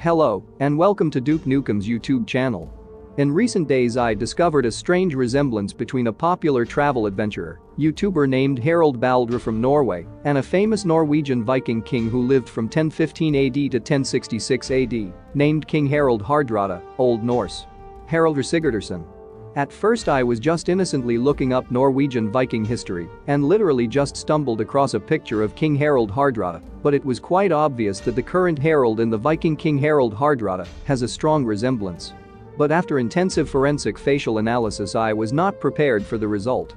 Hello, and welcome to Duke Nukem's YouTube channel. In recent days I discovered a strange resemblance between a popular travel adventurer, YouTuber named Harald Baldr from Norway, and a famous Norwegian Viking king who lived from 1015 AD to 1066 AD, named King Harald Hardrada, Old Norse. Haraldr Sigurdarson. At first I was just innocently looking up Norwegian Viking history and literally just stumbled across a picture of King Harald Hardrada, but it was quite obvious that the current Harald and the Viking King Harald Hardrada has a strong resemblance. But after intensive forensic facial analysis I was not prepared for the result.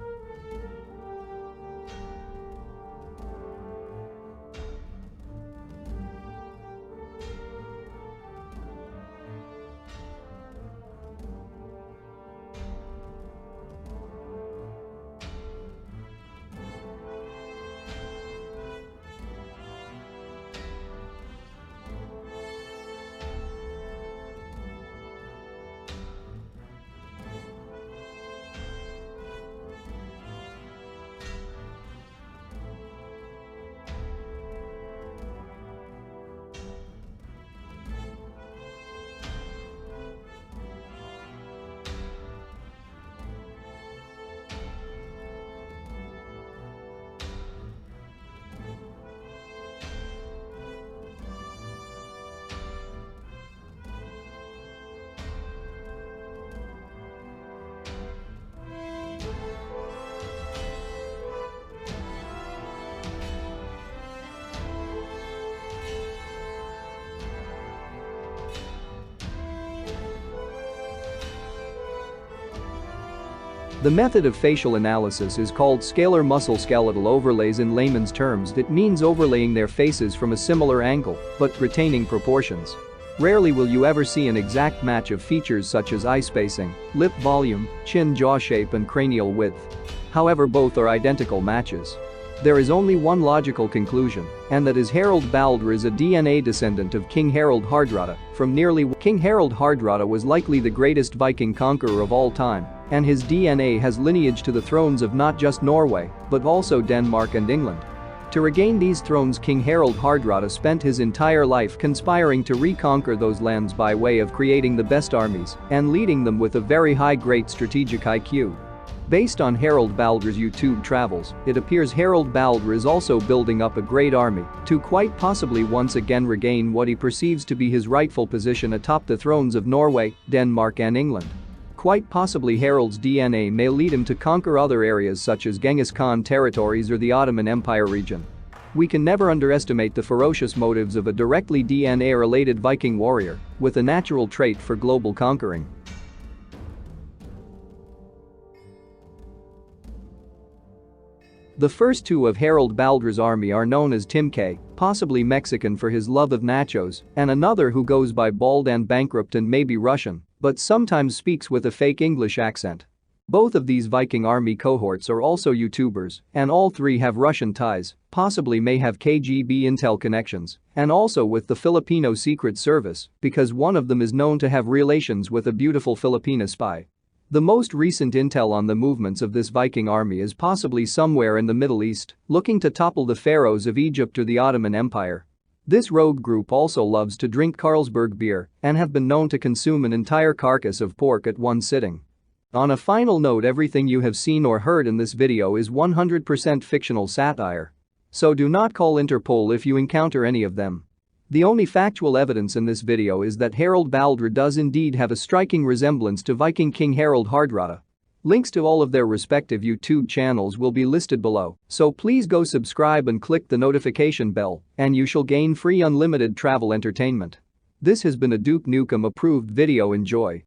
The method of facial analysis is called scalar muscle skeletal overlays. In layman's terms, it means overlaying their faces from a similar angle, but retaining proportions. Rarely will you ever see an exact match of features such as eye spacing, lip volume, chin-jaw shape and cranial width. However, both are identical matches. There is only one logical conclusion, and that is Harald Baldr is a DNA descendant of King Harald Hardrada from nearly. King Harald Hardrada was likely the greatest Viking conqueror of all time, and his DNA has lineage to the thrones of not just Norway, but also Denmark and England. To regain these thrones, King Harald Hardrada spent his entire life conspiring to reconquer those lands by way of creating the best armies and leading them with a very high great strategic IQ. Based on Harald Baldr's YouTube travels, it appears Harald Baldr is also building up a great army to quite possibly once again regain what he perceives to be his rightful position atop the thrones of Norway, Denmark and England. Quite possibly Harald's DNA may lead him to conquer other areas such as Genghis Khan territories or the Ottoman Empire region. We can never underestimate the ferocious motives of a directly DNA-related Viking warrior with a natural trait for global conquering. The first two of Harald Baldr's army are known as Timke, possibly Mexican for his love of nachos, and another who goes by Bald and Bankrupt and maybe Russian, but sometimes speaks with a fake English accent. Both of these Viking army cohorts are also YouTubers, and all three have Russian ties, possibly may have KGB intel connections, and also with the Filipino Secret Service, because one of them is known to have relations with a beautiful Filipina spy. The most recent intel on the movements of this Viking army is possibly somewhere in the Middle East, looking to topple the pharaohs of Egypt or the Ottoman Empire. This rogue group also loves to drink Carlsberg beer and have been known to consume an entire carcass of pork at one sitting. On a final note, everything you have seen or heard in this video is 100% fictional satire. So do not call Interpol if you encounter any of them. The only factual evidence in this video is that Harald Baldr does indeed have a striking resemblance to Viking King Harald Hardrada. Links to all of their respective YouTube channels will be listed below, so please go subscribe and click the notification bell, and you shall gain free unlimited travel entertainment. This has been a Duke Nukem approved video. Enjoy.